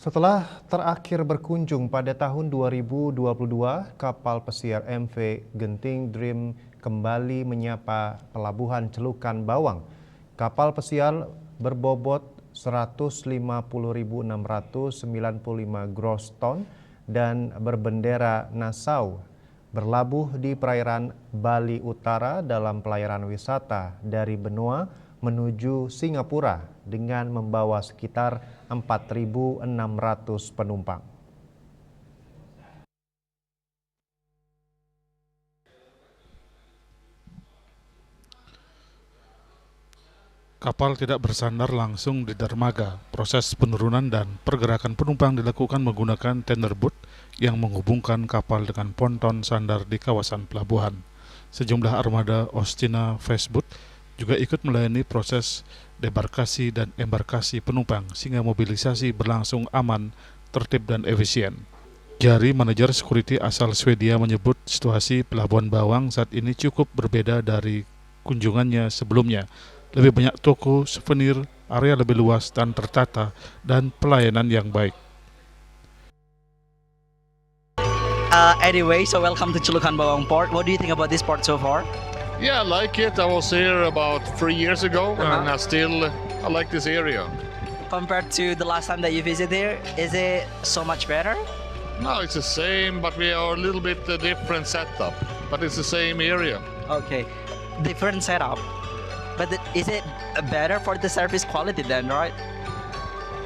Setelah terakhir berkunjung pada tahun 2022, kapal pesiar MV Genting Dream kembali menyapa pelabuhan Celukan Bawang. Kapal pesiar berbobot 150.695 gross ton dan berbendera Nassau berlabuh di perairan Bali Utara dalam pelayaran wisata dari benua menuju Singapura dengan membawa sekitar 4.600 penumpang. Kapal tidak bersandar langsung di dermaga. Proses penurunan dan pergerakan penumpang dilakukan menggunakan tender boat yang menghubungkan kapal dengan ponton sandar di kawasan pelabuhan. Sejumlah armada Ostina Fastboat juga ikut melayani proses debarkasi dan embarkasi penumpang sehingga mobilisasi berlangsung aman, tertib dan efisien. Jari manajer security asal Swedia menyebut situasi Pelabuhan Bawang saat ini cukup berbeda dari kunjungannya sebelumnya. Lebih banyak toko, souvenir, area lebih luas dan tertata, dan pelayanan yang baik. Anyway, so welcome to Celukan Bawang Port. What do you think about this port so far? Yeah, I like it. I was here about 3 years ago, and I like this area. Compared to the last time that you visited here, is it so much better? No, it's the same, but we are a little bit different setup. But it's the same area. Okay, different setup. But is it better for the service quality then, right?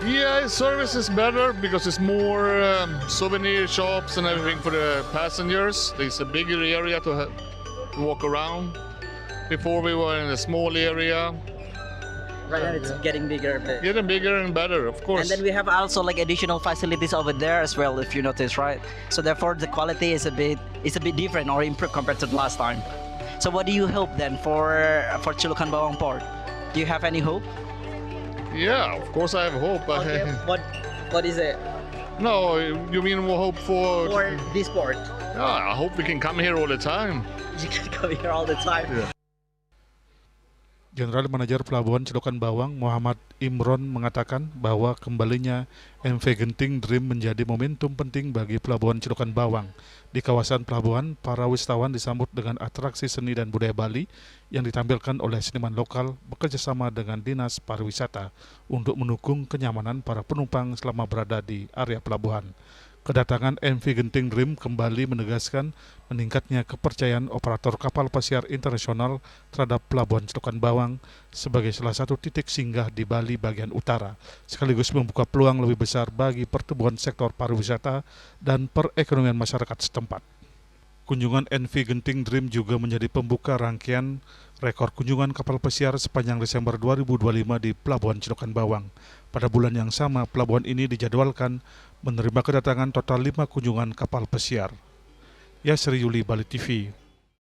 Yeah, service is better because it's more souvenir shops and everything for the passengers. There's a bigger area to walk around. Before we were in a small area. Right now it's getting bigger. Getting bigger and better, of course. And then we have also like additional facilities over there as well, if you notice, right? So therefore the quality is a bit different or improved compared to the last time. So what do you hope then for Celukan Bawang Port? Do you have any hope? Yeah, of course I have hope. Okay, what is it? No, you mean hope for this port? Yeah, I hope we can come here all the time. You can come here all the time. Yeah. General Manager Pelabuhan Celukan Bawang Muhammad Imron mengatakan bahwa kembalinya MV Genting Dream menjadi momentum penting bagi Pelabuhan Celukan Bawang. Di kawasan pelabuhan, para wisatawan disambut dengan atraksi seni dan budaya Bali yang ditampilkan oleh seniman lokal bekerjasama dengan Dinas Pariwisata untuk mendukung kenyamanan para penumpang selama berada di area pelabuhan. Kedatangan MV Genting Dream kembali menegaskan meningkatnya kepercayaan operator kapal pesiar internasional terhadap Pelabuhan Celukan Bawang sebagai salah satu titik singgah di Bali bagian utara, sekaligus membuka peluang lebih besar bagi pertumbuhan sektor pariwisata dan perekonomian masyarakat setempat. Kunjungan MV Genting Dream juga menjadi pembuka rangkaian rekor kunjungan kapal pesiar sepanjang Desember 2025 di Pelabuhan Celukan Bawang. Pada bulan yang sama, pelabuhan ini dijadwalkan menerima kedatangan total 5 kunjungan kapal pesiar. Yasri Yuli, Bali TV.